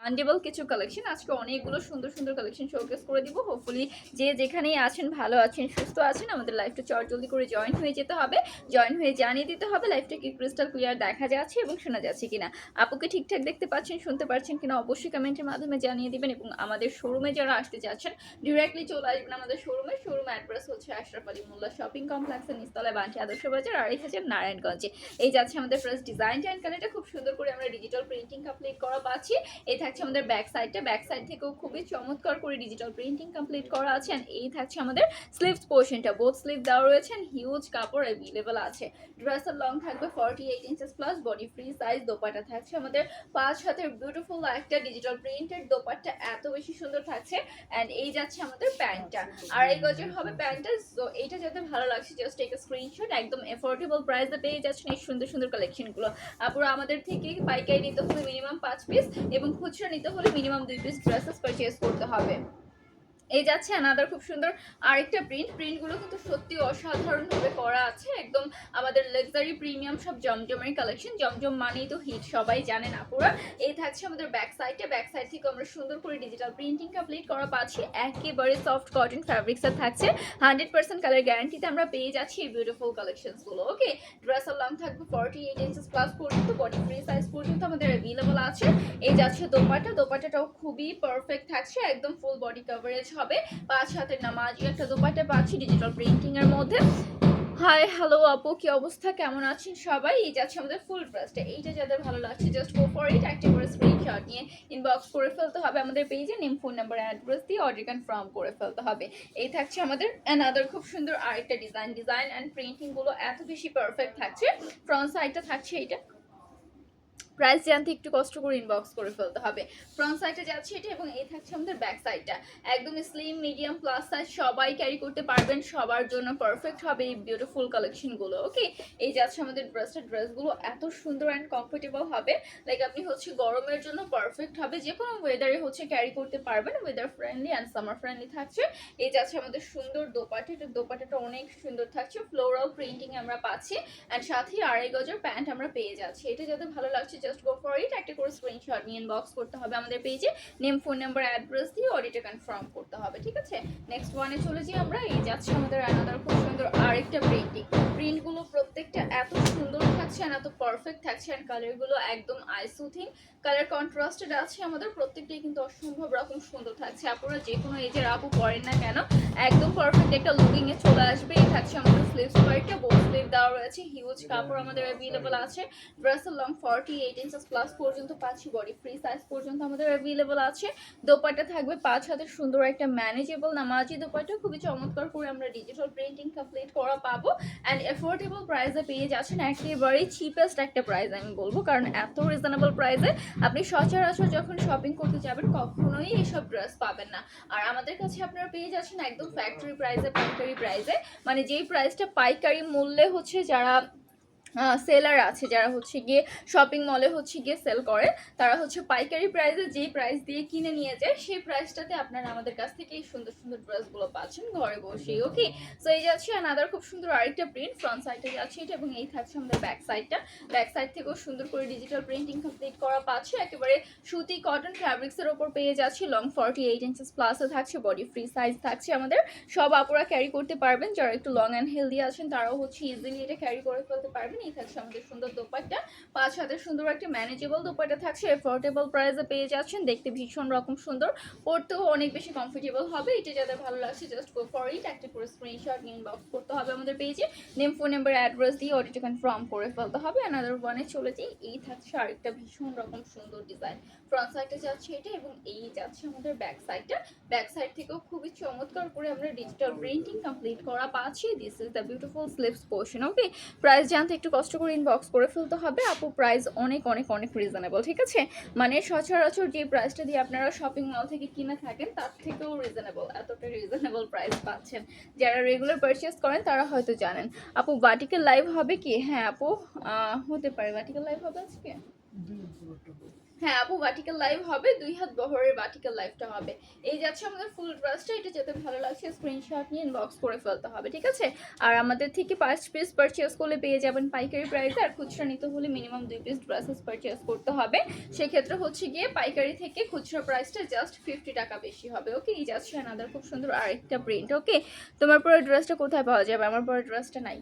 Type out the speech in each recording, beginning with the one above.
Demandable কিছু collection আজকে অনেকগুলো সুন্দর সুন্দর কালেকশন শোকেস করে দিব। হোপফুলি যে যেখানেই আছেন ভালো আছেন সুস্থ আছেন। আমাদের লাইফটা জলদি করে জয়েন হয়ে যেতে হবে, জয়েন হয়ে জানিয়ে দিতে হবে লাইফটা কি ক্রিস্টাল ক্লিয়ার দেখা যাচ্ছে এবং শোনা যাচ্ছে কিনা, আপুকে ঠিকঠাক দেখতে পাচ্ছেন শুনতে পাচ্ছেন কিনা অবশ্যই কমেন্টের মাধ্যমে জানিয়ে দিবেন। এবং আমাদের শোরুমে যারা আসতে চাচ্ছেন ডিরেক্টলি চলে আসবেন আমাদের শোরুম অ্যাড্রেস হচ্ছে আশরাফ আলী মোল্লা শপিং কমপ্লেক্সের নিচতলায়, বান্টি আদর্শ বাজার, 2,500 নারায়ণগঞ্জে। এই যাচ্ছে আমাদের ফার্স্ট ডিজাইন অ্যান্ড কালারটা খুব সুন্দর করে আমরা ডিজিটাল প্রিন্টিং কমপ্লিট করা পাচ্ছি। এই থাকছে আমাদের ব্যাক সাইড থেকেও খুবই চমৎকার করে ডিজিটাল প্রিন্টিং কমপ্লিট করা আছে। এন্ড এই থাকছে আমাদের স্লিভস পোর্শনটা, বোথ স্লিভ দেওয়া রয়েছে, হিউজ কাপড় অ্যাভেলেবল আছে। ড্রেসের লং থাকবে 48 inches plus, body free size. Dupatta থাকছে আমাদের 5 হাতের বিউটিফুল একটা ডিজিটাল প্রিন্টেড দোপাট্টা, এত বেশি সুন্দর থাকছে। এন্ড এই যাচ্ছে আমাদের প্যান্টটা, আর এই গজের হবে প্যান্টটা। সো এইটা যাতে ভালো লাগছে জাস্ট টেক আ স্ক্রিনশট। একদম এফোর্ডেবল প্রাইসে পেয়ে যাচ্ছেন এই সুন্দর সুন্দর কালেকশনগুলো। আপুরা আমাদের থেকে পাইকারি নিতে হলে মিনিমাম 5 পিস এবং খুচরা নিতে হলে মিনিমাম 2 পিস ড্রেসেস পারচেজ করতে হবে। এই যাচ্ছে আনাদার খুব সুন্দর আরেকটা প্রিন্টগুলো কিন্তু সত্যি অসাধারণভাবে করা আছে। একদম আমাদের লাক্সারি প্রিমিয়াম সব জমজমের কালেকশন। জমজম মানেই তো হিট, সবাই জানেন আপুরা। এই থাকছে আমাদের ব্যাক সাইড থেকে আমরা সুন্দর করে ডিজিটাল প্রিন্টিং কমপ্লিট করা পাচ্ছি। একেবারে সফট কটন ফ্যাব্রিক্সের থাকছে, 100% কালার গ্যারান্টিতে আমরা পেয়ে যাচ্ছি এই বিউটিফুল কালেকশনসগুলো। ওকে, ড্রেসের লং থাকবে 48 ইঞ্চেস প্লাস পর্যন্ত, বডি ফ্রি সাইজ পর্যন্ত আমাদের অ্যাভেলেবল আছে। এই যাচ্ছে দোপাট্টাটাও খুবই পারফেক্ট থাকছে, একদম ফুল বডি কভারেজ হবে। 5 হাতের নামাজি একটা দোপাট্টা পাচ্ছি ডিজিটাল প্রিন্টিং এর মধ্যে। হাই হ্যালো আপু, কি অবস্থা, কেমন আছেন সবাই? এই যাচ্ছে আমাদের ফুল ড্রেসটা। এইটা যাদের ভালো লাগছে জাস্ট গো ফর ইট, একটা করে স্ক্রিনশট নিয়ে ইনবক্স করে ফেলতে হবে আমাদের পেজে, নেম ফোন নাম্বার অ্যাড্রেস দিয়ে অর্ডার কনফার্ম করে ফেলতে হবে। এই থাকছে আমাদের অ্যানাদার খুব সুন্দর আরেকটা ডিজাইন অ্যান্ড প্রিন্টিং গুলো এত বেশি পারফেক্ট থাকছে। ফ্রন্ট সাইডটা থাকছে এইটা, প্রাইস জানতে একটু কষ্ট করে ইনবক্স করে ফেলতে হবে। ফ্রন্ট সাইডে যাচ্ছে এটা এবং এই থাকছে আমাদের ব্যাক সাইডটা। একদম স্লিম মিডিয়াম প্লাস সাইজ সবাই ক্যারি করতে পারবেন, সবার জন্য পারফেক্ট হবে এই বিউটিফুল কালেকশনগুলো। ওকে, এই যাচ্ছে আমাদের ড্রেসগুলো এত সুন্দর অ্যান্ড কমফোর্টেবল হবে। লাইক আপনি হচ্ছে গরমের জন্য পারফেক্ট হবে, যে কোনো ওয়েদারে হচ্ছে ক্যারি করতে পারবেন, weather friendly and summer friendly থাকছে। এই যাচ্ছে আমাদের সুন্দর দোপাট্টাটা অনেক সুন্দর থাকছে, ফ্লোরাল প্রিন্টিং আমরা পাচ্ছি। অ্যান্ড সাথে আড়াই গজের প্যান্ট আমরা পেয়ে যাচ্ছি। এটা যাতে ভালো লাগছে জাস্ট গো ফর ইট, একটা করে স্ক্রিনশট নিয়ে ইনবক্স করতে হবে আমাদের পেজে, নেম ফোন নাম্বার অ্যাড্রেস দিয়ে অর্ডারটা কনফার্ম করতে হবে। ঠিক আছে, নেক্সট ওয়ানে চলে যাই আমরা। এই যাচ্ছে আমাদের আনাদার খুব সুন্দর আরেকটা প্রিন্টগুলো প্রত্যেকটা এত সুন্দর থাকছে আর এত পারফেক্ট থাকছে। আর কালারগুলো একদম আইসুথিং কালার কন্ট্রাস্টেড আছে আমাদের, প্রত্যেকটাই কিন্তু অসম্ভব রকম সুন্দর থাকছে। আপনারা যে কোনো এজের আপু পরেন না কেন একদম পারফেক্ট একটা লুকিং এ চলে আসবে। এই থাকছে আমাদের স্লিভস পার্টটা, বোথ স্লিভ দেওয়া রয়েছে, হিউজ কাপড় আমাদের অ্যাভেলেবল আছে। ড্রেসের লং 48 ইঞ্চেস প্লাস পর্যন্ত পাচ্ছি, বডি ফ্রি সাইজ পর্যন্ত আমাদের অ্যাভেলেবল আছে। দোপাট্টা থাকবে 5 হাতের সুন্দর একটা ম্যানেজেবল নামাজি দোপাট্টা, খুবই চমৎকার করে আমরা ডিজিটাল প্রিন্টিং কমপ্লিট করা পাবো। অ্যান্ড এফোর্ডেবল প্রাইসে পেয়ে যাচ্ছেন, একেবারেই চিপেস্ট একটা প্রাইস আমি বলবো, কারণ এত রিজনেবল প্রাইসে আপনি সচরাচর যখন শপিং করতে যাবেন কখনোই এইসব ড্রেস পাবেন না। আর আমাদের কাছে আপনারা পেয়ে যাচ্ছেন একদম ফ্যাক্টরি প্রাইসে, পাইকারি প্রাইসে, মানে যেই প্রাইসটা পাইকারি মূল্যে হচ্ছে যারা সেলার আছে, যারা হচ্ছে গিয়ে শপিং মলে হচ্ছে গিয়ে সেল করে, তারা হচ্ছে পাইকারি প্রাইসে যেই প্রাইস দিয়ে কিনে নিয়ে যায় সেই প্রাইসটাতে আপনারা আমাদের কাছ থেকে এই সুন্দর সুন্দর ড্রেসগুলো পাচ্ছেন ঘরে বসেই। ওকে, সো এই যাচ্ছে আনাদার খুব সুন্দর আরেকটা প্রিন্ট, ফ্রন্ট সাইডে যাচ্ছে এটা এবং এই থাকছে আমাদের ব্যাক সাইড থেকেও সুন্দর করে ডিজিটাল প্রিন্টিং কমপ্লিট করা পাচ্ছে। একেবারে সুতি কটন ফ্যাব্রিক্সের ওপর পেয়ে যাচ্ছে, লং 48 ইঞ্চেস প্লাসে থাকছে, বডি ফ্রি সাইজ থাকছে আমাদের। সব আপুরা ক্যারি করতে পারবেন, যারা একটু লং অ্যান্ড হেলদি আছেন তারাও হচ্ছে ইজিলি এটা ক্যারি করে ফেলতে পারবেন। এই থাকছে আমাদের সুন্দর দোপাট্টা, 5 হাতের সুন্দর একটা ম্যানেজেবল দোপাট্টা থাকছে, এফোর্ডেবল প্রাইসে পেয়ে যাচ্ছেন, দেখতে ভীষণ রকম সুন্দর, পড়তেও অনেক বেশি কমফোর্টেবল হবে। এটা যাদের ভালো লাগছে জাস্ট গো ফর ইট, একটা করে স্ক্রিনশট নিয়ে ইনবক্স করতে হবে আমাদের পেজে, নেম ফোন নাম্বার অ্যাড্রেস দিয়ে অর্ডারটা কনফার্ম করে ফেলতে হবে। অ্যানাদার ওয়ানে চলে যাই। এই থাকছে আরেকটা ভীষণ রকম সুন্দর ডিজাইন, ফ্রন্ট সাইডে যাচ্ছে এটা এবং এই যাচ্ছে আমাদের ব্যাক সাইড থেকেও খুবই চমৎকার করে আমরা ডিজিটাল প্রিন্টিং কমপ্লিট করা পাচ্ছি। This is the beautiful sleeves portion. Okay, price জানতে একটু কষ্ট করে ইনবক্স করে ফেলতে হবে আপু, প্রাইস অনেক অনেক অনেক রিজনেবল। ঠিক আছে, মানে সচরাচর যে প্রাইসটা দিয়ে আপনারা শপিং মল থেকে কিনে থাকেন তার থেকেও রিজনেবল, এতটা রিজনেবল প্রাইস পাচ্ছেন। যারা রেগুলার পারচেস করেন তারা হয়তো জানেন। আপু বাটিকের লাইভ হবে কি? হ্যাঁ আপু, হতে পারে বাটিকের লাইভ হবে আজকে। হ্যাঁ আপু ভার্টিক্যাল লাইভ হবে, 2 হাত বহরের ভার্টিক্যাল লাইভটা হবে। এই যাচ্ছে আমাদের ফুল ড্রেসটা, এটা যেতে ভালো লাগছে স্ক্রিনশট নিয়ে ইনবক্স করে ফেলতে হবে, ঠিক আছে? আর আমাদের থেকে 5 পিস পারচেজ করলে পেয়ে যাবেন পাইকারি প্রাইসে, আর খুচরা নিতে হলে মিনিমাম 2 পিস ড্রেসেস পারচেজ করতে হবে। সেক্ষেত্রে হচ্ছে গিয়ে পাইকারি থেকে খুচরা প্রাইসটা জাস্ট 50 টাকা বেশি হবে। ওকে, এই যাচ্ছে আনাদার খুব সুন্দর আরেকটা প্রিন্ট। ওকে, তোমার পরে ড্রেসটা কোথায় পাওয়া যাবে? আমার পরে ড্রেসটা নাই।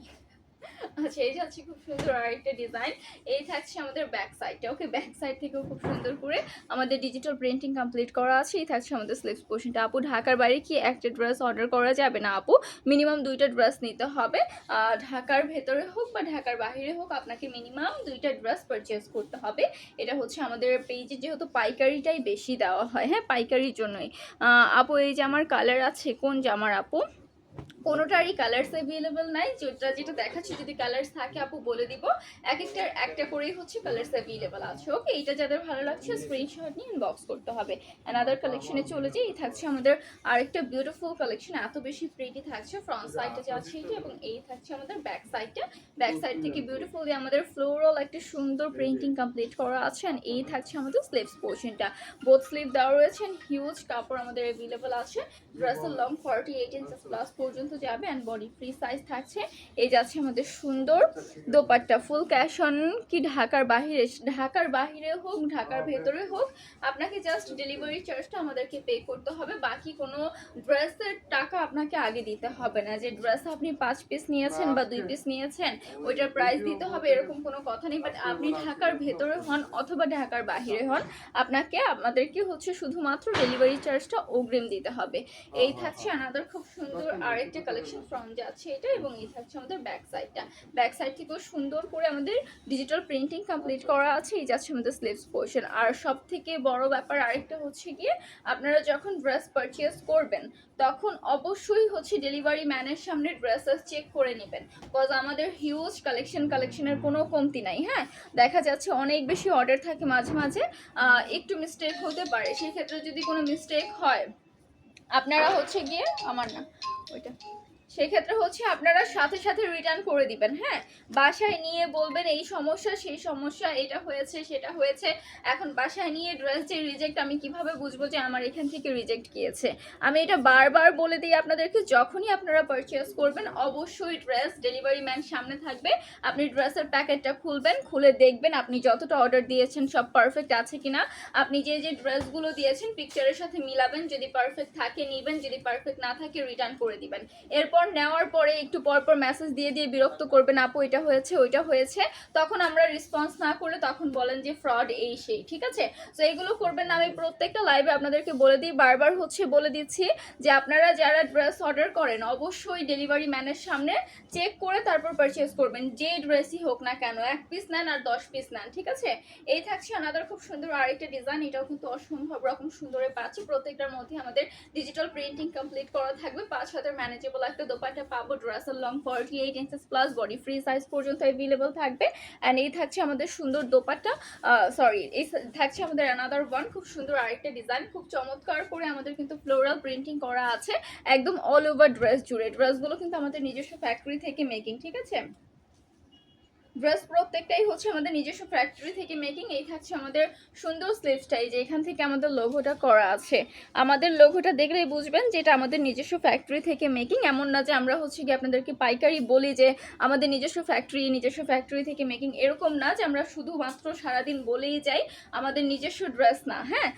আচ্ছা, এই যাচ্ছে খুব সুন্দর আরেকটা ডিজাইন। এই থাকছে আমাদের ব্যাক সাইডটা। ওকে, ব্যাক সাইড থেকেও খুব সুন্দর করে আমাদের ডিজিটাল প্রিন্টিং কমপ্লিট করা আছে। এই থাকছে আমাদের স্লিভস পোর্শনটা। আপু ঢাকার বাইরে কি একটা ড্রেস অর্ডার করা যাবে না আপু? মিনিমাম 2টা ড্রেস নিতে হবে। ঢাকার ভেতরে হোক বা ঢাকার বাইরে হোক আপনাকে মিনিমাম 2টা ড্রেস পারচেজ করতে হবে। এটা হচ্ছে আমাদের পেজে যেহেতু পাইকারিটাই বেশি দেওয়া হয়, হ্যাঁ পাইকারির জন্যই। আপু এই জামার কালার আছে, কোন জামার আপু? কোনোটারই কালার্স অ্যাভেলেবল নাই, যেটা যেটা দেখাচ্ছি যদি কালার্স থাকে আপু বলে দিব। এক একটার একটা করেই হচ্ছে কালার্স অ্যাভেলেবল আছে। ওকে, এটা যাদের ভালো লাগছে স্ক্রিনশট নিয়ে ইনবক্স করতে হবে। অ্যানাদার কালেকশনে চলে যাই। এই থাকছে আমাদের আরেকটা বিউটিফুল কালেকশন, এত বেশি প্রিটি থাকছে। ফ্রন্ট সাইডটা যাচ্ছে এটা, এবং এই থাকছে আমাদের ব্যাক সাইডটা। ব্যাক সাইড থেকে বিউটিফুলি আমাদের ফ্লোরাল একটা সুন্দর প্রিন্টিং কমপ্লিট করা আছে। অ্যান্ড এই থাকছে আমাদের স্লিভস পোর্শনটা, বোথ স্লিভ দেওয়া রয়েছে। হিউজ কাপড় আমাদের অ্যাভেলেবল আছে। ড্রেসের লং 48 ইঞ্চেস প্লাস পর্যন্ত যাবে, অ্যান্ড বডি ফ্রি সাইজ থাকছে। এই যাচ্ছে আমাদের সুন্দর দোপাট্টা, ফুল ক্যাশ অন কি ঢাকার বাহিরে, ঢাকার বাহিরে হোক ঢাকার ভেতরে হোক আপনাকে জাস্ট ডেলিভারি চার্জটা আমাদেরকে পে করতে হবে। বাকি কোনো ড্রেসের টাকা আপনাকে আগে দিতে হবে না। যে ড্রেস আপনি 5 পিস নিয়েছেন বা 2 পিস নিয়েছেন ওইটার প্রাইস দিতে হবে এরকম কোনো কথা নেই। বাট আপনি ঢাকার ভেতরে হন অথবা ঢাকার বাহিরে হন, আপনাকে আমাদেরকে হচ্ছে শুধুমাত্র ডেলিভারি চার্জটা অগ্রিম দিতে হবে। এই থাকছে আনাদার খুব সুন্দর আরেকটা কালেকশন ফ্রন্ট যাচ্ছে এটা, এবং এই থাকছে আমাদের ব্যাক সাইডটা। ব্যাক সাইড থেকেও সুন্দর করে আমাদের ডিজিটাল প্রিন্টিং কমপ্লিট করা আছে। এই যাচ্ছে আমাদের স্লিভস পোর্শন। আর সব থেকে বড় ব্যাপার আরেকটা হচ্ছে গিয়ে আপনারা যখন ড্রেস পারচেজ করবেন তখন অবশ্যই হচ্ছে ডেলিভারি ম্যানের সামনে ড্রেসেস চেক করে নেবেন, বিকজ আমাদের হিউজ কালেকশনের কোনো কমতি নাই। হ্যাঁ, দেখা যাচ্ছে অনেক বেশি অর্ডার থাকে, মাঝে মাঝে একটু মিস্টেক হতে পারে। সেক্ষেত্রে যদি কোনো মিস্টেক হয় আপনারা হচ্ছে গিয়ে আমার না ওইটা, সেক্ষেত্রে হচ্ছে আপনারা সাথে সাথে রিটার্ন করে দিবেন। হ্যাঁ, বাসায় নিয়ে বলবেন এই সমস্যা সেই সমস্যা, এটা হয়েছে সেটা হয়েছে। এখন বাসায় নিয়ে ড্রেস যে রিজেক্ট, আমি কিভাবে বুঝবো যে আমার এখান থেকে রিজেক্ট গিয়েছে? আমি এটা বারবার বলে দিই আপনাদেরকে, যখনই আপনারা পারচেস করবেন অবশ্যই ড্রেস ডেলিভারি ম্যান সামনে থাকবে। আপনি ড্রেসের প্যাকেটটা খুলবেন, খুলে দেখবেন আপনি যতটা অর্ডার দিয়েছেন সব পারফেক্ট আছে কিনা। আপনি যে যে ড্রেসগুলো দিয়েছেন পিকচারের সাথে মিলাবেন, যদি পারফেক্ট থাকে নেবেন, যদি পারফেক্ট না থাকে রিটার্ন করে দিবেন। এরপর নেওয়ার পরে একটু পরপর মেসেজ দিয়ে দিয়ে বিরক্ত করবেন, আপু এটা হয়েছে ওইটা হয়েছে। তখন আমরা রেসপন্স না করলে তখন বলেন যে ফ্রড এই সেই, ঠিক আছে? তো এগুলো করবেন না। আমি প্রত্যেকটা লাইভে আপনাদেরকে বলে দিই, বারবার হচ্ছে বলে দিচ্ছি যে আপনারা যারা ড্রেস অর্ডার করেন অবশ্যই ডেলিভারি ম্যানের সামনে চেক করে তারপর পারচেস করবেন, যে ড্রেসই হোক না কেন। 1 পিস নেন আর 10 পিস নেন, ঠিক আছে? এই থাকছে আনাদার খুব সুন্দর আরেকটা ডিজাইন, এটাও কিন্তু অসম্ভব রকম সুন্দরে পাচ্ছি। প্রত্যেকটার মধ্যে আমাদের ডিজিটাল প্রিন্টিং কমপ্লিট করা থাকবে। 5 হাতের ম্যানেজেবল একটা দোপাট্টা পাবো। ড্রেসের long 48 inches plus, body free size পর্যন্ত অ্যাভেলেবল থাকবে। অ্যান্ড এই থাকছে আমাদের সুন্দর দোপাট্টা, সরি এই থাকছে আমাদের অ্যানাদার ওয়ান খুব সুন্দর আরেকটা ডিজাইন। খুব চমৎকার করে আমাদের কিন্তু ফ্লোরাল প্রিন্টিং করা আছে একদম অল ওভার ড্রেস জুড়ে। ড্রেসগুলো কিন্তু আমাদের নিজস্ব ফ্যাক্টরি থেকে মেকিং, ঠিক আছে? ড্রেস প্রত্যেকটাই হচ্ছে আমাদের নিজস্ব ফ্যাক্টরি থেকে মেকিং। এই থাকছে আমাদের সুন্দর স্লিভসটা, এই যে এখান থেকে আমাদের লোগোটা করা আছে। আমাদের লোগোটা দেখলেই বুঝবেন যে এটা আমাদের নিজস্ব ফ্যাক্টরি থেকে মেকিং। এমন না যে আমরা হচ্ছে কি আপনাদেরকে পাইকারি বলি যে আমাদের নিজস্ব ফ্যাক্টরি থেকে মেকিং, এরকম না যে আমরা শুধুমাত্র সারাদিন বলেই যাই আমাদের নিজস্ব ড্রেস না। হ্যাঁ,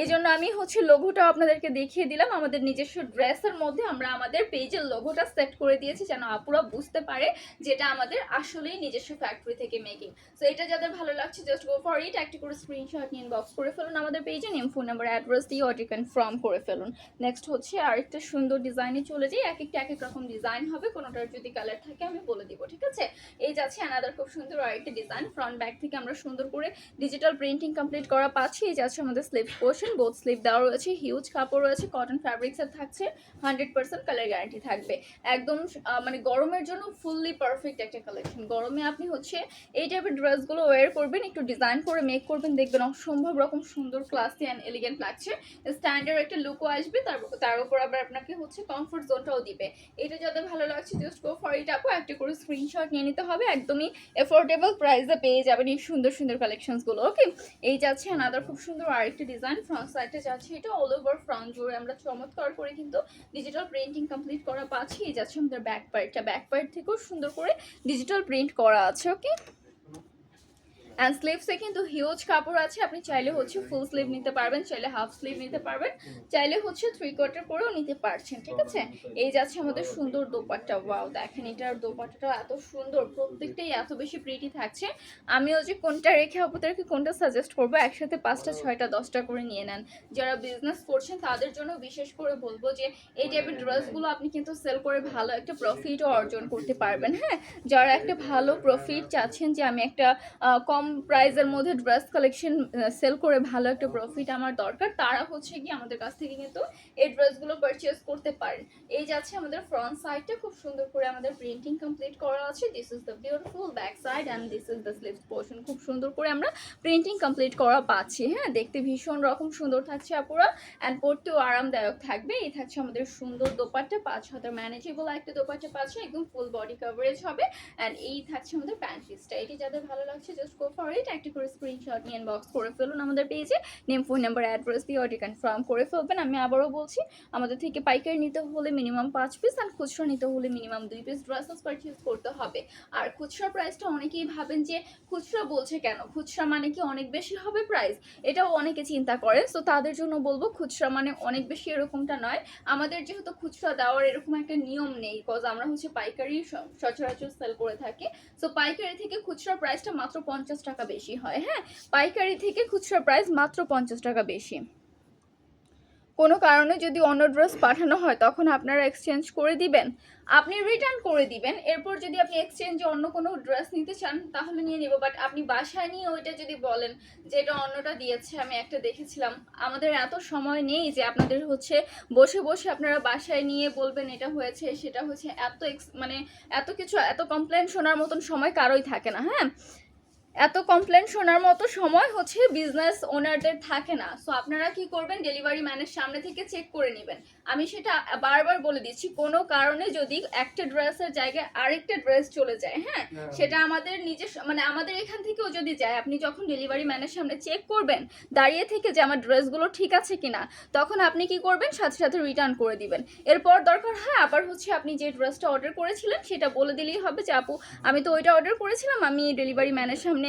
এই জন্য আমি হচ্ছে লোগোটাও আপনাদেরকে দেখিয়ে দিলাম। আমাদের নিজস্ব ড্রেসের মধ্যে আমরা আমাদের পেজের লোগোটা সেট করে দিয়েছি যেন আপুরা বুঝতে পারে যেটা আমাদের আসলেই নিজস্ব ফ্যাক্টরি থেকে মেকিং। সো এটা যাদের ভালো লাগছে জাস্ট গো ফর ইট, একটা করে স্ক্রিনশট নিয়ে ইনবক্স করে ফেলুন আমাদের পেজে, নেম ফোন নাম্বার অ্যাড্রেস দিয়ে অর্ডার কনফার্ম করে ফেলুন। নেক্সট হচ্ছে আরেকটা সুন্দর ডিজাইনে চলে যাই। এক একটা এক এক রকম ডিজাইন হবে, কোনোটার যদি কালার থাকে আমি বলে দিব, ঠিক আছে? এই যাচ্ছে অ্যানাদার খুব সুন্দর আরেকটা ডিজাইন। ফ্রন্ট ব্যাক থেকে আমরা সুন্দর করে ডিজিটাল প্রিন্টিং কমপ্লিট করা পাচ্ছি। এই যাচ্ছে আমাদের স্লিভ পোর্শন, বোথ স্লিভ দেওয়া রয়েছে, হিউজ কাপড় রয়েছে, কটন ফ্যাব্রিক্সের থাকছে, 100% কালার গ্যারান্টি থাকবে। একদম মানে গরমের জন্য ফুললি পারফেক্ট একটা কালেকশন। গরমে আপনি হচ্ছে এই টাইপের ড্রেসগুলো ওয়্যার করবেন, একটু ডিজাইন করে মেক করবেন, দেখবেন অসম্ভব রকম সুন্দর ক্লাসি অ্যান্ড এলিগেন্ট লাগছে, স্ট্যান্ডার্ড একটা লুকও আসবে, তার উপর আবার আপনাকে হচ্ছে কমফোর্ট জোনটাও দিবে। এটা যাদের ভালো লাগছে জাস্ট গো ফর ইট আপু, একটা করে স্ক্রিনশট নিয়ে নিতে হবে, একদমই এফোর্ডেবল প্রাইসে পেয়ে যাবেন এই সুন্দর সুন্দর কালেকশনসগুলো। ওকে, এই যাচ্ছে আনাদার খুব সুন্দর আরেকটা ডিজাইন, ফ্রন্ট সাইডে যাচ্ছে এটা অল ওভার ফ্রন্ট জুড়ে আমরা চমৎকার করে কিন্তু ডিজিটাল প্রিন্টিং কমপ্লিট করা পাচ্ছি। এই যাচ্ছে আমাদের ব্যাক পার্টটা, ব্যাক পার্ট থেকেও সুন্দর করে ডিজিটাল প্রিন্ট করা আছে। ওকে, অ্যান্ড স্লিভসে কিন্তু হিউজ কাপড় আছে, আপনি চাইলে হচ্ছে ফুল স্লিভ নিতে পারবেন, চাইলে হাফ স্লিভ নিতে পারবেন, চাইলে হচ্ছে 3/4 করেও নিতে পারছেন। ঠিক আছে, এই যাচ্ছে আমাদের সুন্দর দোপাট্টা। ওয়াও, দেখেন এটার দোপাট্টাটা এত সুন্দর, প্রত্যেকটাই এত বেশি প্রিটি থাকছে। আমিও যে কোনটা রেখে আপনাদেরকে কোনটা সাজেস্ট করবো, একসাথে 5টা 6টা 10টা করে নিয়ে নেন। যারা বিজনেস করছেন তাদের জন্য বিশেষ করে বলবো যে এই টাইপের ড্রেসগুলো আপনি কিন্তু সেল করে ভালো একটা প্রফিটও অর্জন করতে পারবেন। হ্যাঁ, যারা একটা ভালো প্রফিট চাচ্ছেন যে আমি একটা কম প্রাইসের মধ্যে ড্রেস কালেকশন সেল করে ভালো একটা প্রফিট আমার দরকার, তারা হচ্ছে কি আমাদের কাছ থেকে কিন্তু এই ড্রেসগুলো পারচেজ করতে পারেন। এই যাচ্ছে আমাদের ফ্রন্ট সাইডটা, খুব সুন্দর করে আমাদের প্রিন্টিং কমপ্লিট করা আছে। This is the beautiful back side and this is the sleeves portion, খুব সুন্দর করে আমরা প্রিন্টিং কমপ্লিট করা পাচ্ছি। হ্যাঁ, দেখতে ভীষণ রকম সুন্দর থাকছে আপুরা, অ্যান্ড পরতেও আরামদায়ক থাকবে। এই থাকছে আমাদের সুন্দর দোপাট্টা, 5 হাতের ম্যানেজেবল একটা দোপাট্টা পাচ্ছে, একদম ফুল বডি কভারেজ হবে। অ্যান্ড এই থাকছে আমাদের প্যান্ট পিসটা, এটি যাদের ভালো লাগছে জাস্ট গো ফর ইট, একটা করে স্ক্রিনশট নিয়ে ইনবক্স করে ফেলুন আমাদের পেজে, নেম ফোন নাম্বার অ্যাড্রেস দিয়ে অর্ডার কনফার্ম করে ফেলবেন। আমি আবারও বলছি, আমাদের থেকে পাইকারি নিতে হলে মিনিমাম 5 পিস আর খুচরা নিতে হলে মিনিমাম 2 পিস ড্রেসেস পারচেজ করতে হবে। আর খুচরা প্রাইসটা অনেকেই ভাবেন যে খুচরা বলছে কেন, খুচরা মানে কি অনেক বেশি হবে প্রাইস, এটাও অনেকে চিন্তা করে। সো তাদের জন্য বলবো খুচরা মানে অনেক বেশি এরকমটা নয়। আমাদের যেহেতু খুচরা দেওয়ার এরকম একটা নিয়ম নেই, বিকজ আমরা হচ্ছে পাইকারি সচরাচর সেল করে থাকি। সো পাইকারি থেকে খুচরা প্রাইসটা মাত্র 50 টাকা বেশি হয়। হ্যাঁ, পাইকারি থেকে খুচরা প্রাইস মাত্র 50 টাকা বেশি। কোনো কারণে যদি অন্য ড্রেস পাঠানো হয় তখন আপনারা এক্সচেঞ্জ করে দিবেন, আপনি রিটার্ন করে দিবেন। এরপর যদি আপনি এক্সচেঞ্জে অন্য কোনো ড্রেস নিতে চান তাহলে নিয়ে নেব, বাট আপনি বাসায় নিয়ে ওইটা যদি বলেন যে এটা অন্যটা দিয়েছে, আমি একটা দেখেছিলাম, আমাদের এত সময় নেই যে আপনাদের হচ্ছে বসে বসে আপনারা বাসায় নিয়ে বলবেন এটা হয়েছে সেটা হয়েছে, মানে এত কিছু, এত কমপ্লেন শোনার মতন সময় কারোই থাকে না। হ্যাঁ, এত কমপ্লেন শোনার মতো সময় হচ্ছে বিজনেস ওনারদের থাকে না। সো আপনারা কি করবেন, ডেলিভারি ম্যানের সামনে থেকে চেক করে নেবেন। আমি সেটা বারবার বলে দিচ্ছি, কোনো কারণে যদি একটা ড্রেসের জায়গায় আরেকটা ড্রেস চলে যায়, হ্যাঁ, সেটা আমাদের নিজস্ব, মানে আমাদের এখান থেকেও যদি যায়, আপনি যখন ডেলিভারি ম্যানের সামনে চেক করবেন দাঁড়িয়ে থেকে যে আমার ড্রেসগুলো ঠিক আছে কিনা, তখন আপনি কি করবেন, সাথে সাথে রিটার্ন করে দিবেন। এরপর দরকার হয় আবার হচ্ছে আপনি যে ড্রেসটা অর্ডার করেছিলেন সেটা বলে দিলেই হবে যে আপু আমি তো ওইটা অর্ডার করেছিলাম, আমি ডেলিভারি ম্যানের সামনে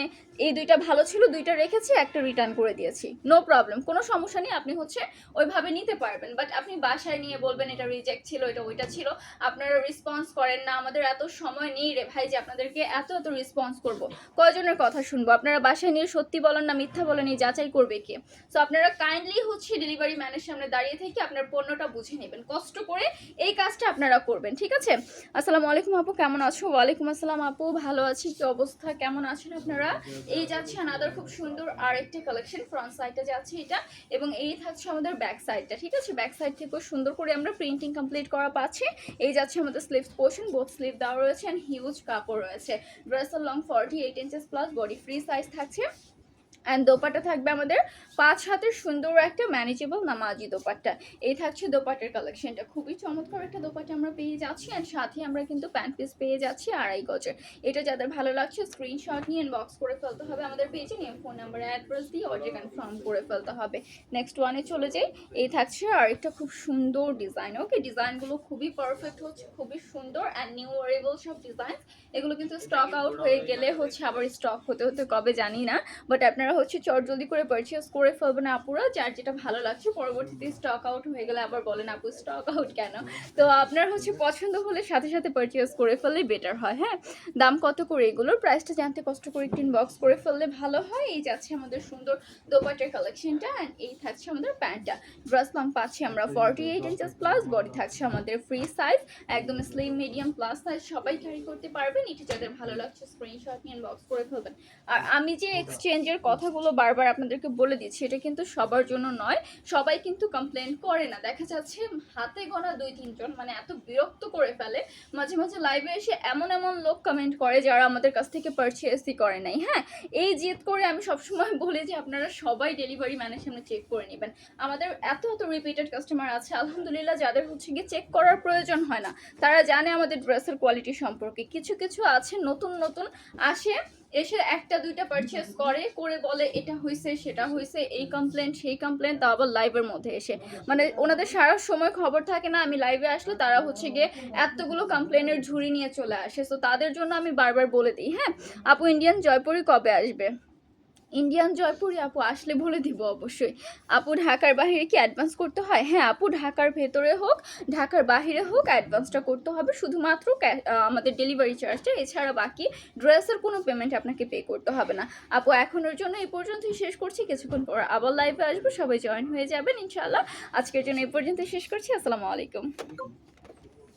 এই দুইটা ভালো ছিল, দুইটা রেখেছি, একটা রিটার্ন করে দিয়েছি, নো প্রবলেম, কোনো সমস্যা নেই, আপনি হচ্ছে ওইভাবে নিতে পারবেন। বাট আপনি বাসায় নিয়ে বলবেন এটা রিজেক্ট ছিল, এটা ওইটা ছিল, আপনারা রেসপন্স করেন না। আমাদের এত সময় নেই রে ভাই যে আপনাদেরকে এত এত রেসপন্স করব, কয়জনের কথা শুনবো। আপনারা বাসায় নিয়ে সত্যি বলেন না মিথ্যা বলেন, এই যাচাই করবে কে? সো আপনারা কাইন্ডলি হচ্ছে ডেলিভারি ম্যানের সামনে দাঁড়িয়ে থেকে আপনার পণ্যটা বুঝে নেবেন, কষ্ট করে এই কাজটা আপনারা করবেন। ঠিক আছে, আসসালামু আলাইকুম আপু, কেমন আছো? ওয়ালাইকুম আসসালাম আপু, ভালো আছি, কি অবস্থা, কেমন আছেন আপনারা? এই যাচ্ছে আনাদার খুব সুন্দর আরেকটি কালেকশন, ফ্রন্ট সাইডটা যাচ্ছে এটা, এবং এই থাকছে আমাদের ব্যাক সাইডটা। ঠিক আছে, ব্যাক সাইড থেকেও সুন্দর করে আমরা প্রিন্টিং কমপ্লিট করা পাচ্ছি। এই যাচ্ছে আমাদের স্লিভস পোর্শন, বোথ স্লিভ দেওয়া রয়েছে অ্যান্ড হিউজ কাপড় রয়েছে। ড্রেসের long 48 inches plus, body free size থাকছে। অ্যান্ড দোপাট্টা থাকবে আমাদের 5 হাতের সুন্দর একটা ম্যানেজেবল নামাজি দোপাট্টা। এই থাকছে দোপাট্টার কালেকশনটা, খুবই চমৎকার একটা দোপাট্টা আমরা পেয়ে যাচ্ছি, অ্যান্ড সাথে আমরা কিন্তু প্যান্ট পিস পেয়ে যাচ্ছি 2.5 গজের। এটা যাদের ভালো লাগছে স্ক্রিনশট নিয়ে ইনবক্স করে ফেলতে হবে আমাদের পেজে, নিয়ে ফোন নাম্বার অ্যাড্রেস দিয়ে অর্ডার কনফার্ম করে ফেলতে হবে। নেক্সট ওয়ানে চলে যাই, এই থাকছে আরেকটা খুব সুন্দর ডিজাইন। ওকে, ডিজাইনগুলো খুবই পারফেক্ট হচ্ছে, খুবই সুন্দর অ্যান্ড নিউ ওয়ারেবল সব ডিজাইন। এগুলো কিন্তু স্টক আউট হয়ে গেলে হচ্ছে আবার স্টক হতে হতে কবে জানি না, বাট আপনারা হচ্ছে জলদি করে পারচেজ করে ফেলবেন আপুরা, যার যেটা ভালো লাগছে। পরবর্তীতে স্টক আউট হয়ে গেলে আবার বলেন আপু স্টক আউট কেন? তো আপনার হচ্ছে পছন্দ হলে সাথে সাথে পারচেজ করে ফেললে বেটার হয়। হ্যাঁ, দাম কত করে, এগুলোর প্রাইসটা জানতে কষ্ট করে একটু ইনবক্স করে ফেললে ভালো হয়। এই যাচ্ছে আমাদের সুন্দর দোপাট্টার কালেকশনটা, অ্যান্ড এই থাকছে আমাদের প্যান্টটা। ড্রেস লং পাচ্ছি আমরা 48 ইঞ্চেস প্লাস, বডি থাকছে আমাদের ফ্রি সাইজ, একদম স্লিম মিডিয়াম প্লাস সাইজ, সবাই ক্যারি করতে পারবেন। এটা যাদের ভালো লাগছে স্ক্রিনশট নিয়ে ইনবক্স করে ফেলবেন। আর আমি যে এক্সচেঞ্জের কথা কথাগুলো বারবার আপনাদেরকে বলে দিচ্ছি, এটা কিন্তু সবার জন্য নয়, সবাই কিন্তু কমপ্লেন করে না। দেখা যাচ্ছে হাতে গোনা 2-3 জন মানে এত বিরক্ত করে ফেলে মাঝে মাঝে লাইভে এসে, এমন এমন লোক কমেন্ট করে যারা আমাদের কাছ থেকে পারচেসই করে নাই। হ্যাঁ, এই জেদ করে আমি সবসময় বলি যে আপনারা সবাই ডেলিভারি ম্যানের সামনে চেক করে নেবেন। আমাদের এত রিপিটেড কাস্টমার আছে আলহামদুলিল্লাহ, যাদের হচ্ছে গিয়ে চেক করার প্রয়োজন হয় না, তারা জানে আমাদের ড্রেসের কোয়ালিটি সম্পর্কে। কিছু কিছু আছে নতুন নতুন আসে, এসে একটা দুইটা পারচেস করে বলে এটা হয়েছে সেটা হয়েছে, এই কমপ্লেন সেই কমপ্লেন, তা আবার লাইভের মধ্যে এসে। মানে ওনাদের সারা সময় খবর থাকে না, আমি লাইভে আসলে তারা হচ্ছে গিয়ে এতগুলো কমপ্লেনের ঝুড়ি নিয়ে চলে আসে। সো তাদের জন্য আমি বারবার বলে দিই। হ্যাঁ আপু, ইন্ডিয়ান জয়পুরি কবে আসবে? ইন্ডিয়ান জয়পুরি আপু আসলে বলে দিব অবশ্যই। আপু ঢাকার বাইরে কি অ্যাডভান্স করতে হয়? হ্যাঁ আপু, ঢাকার ভেতরে হোক ঢাকার বাইরে হোক অ্যাডভান্সটা করতে হবে, শুধুমাত্র আমাদের ডেলিভারি চার্জটা, এছাড়া বাকি ড্রেসের কোনো পেমেন্ট আপনাকে পে করতে হবে না। আপু এখনের জন্য এই পর্যন্তই শেষ করছি, কিছুক্ষণ পর আবার লাইভে আসবো, সবাই জয়েন হয়ে যাবেন ইনশাআল্লাহ। আজকের জন্য এই পর্যন্ত শেষ করছি, আসসালামু আলাইকুম।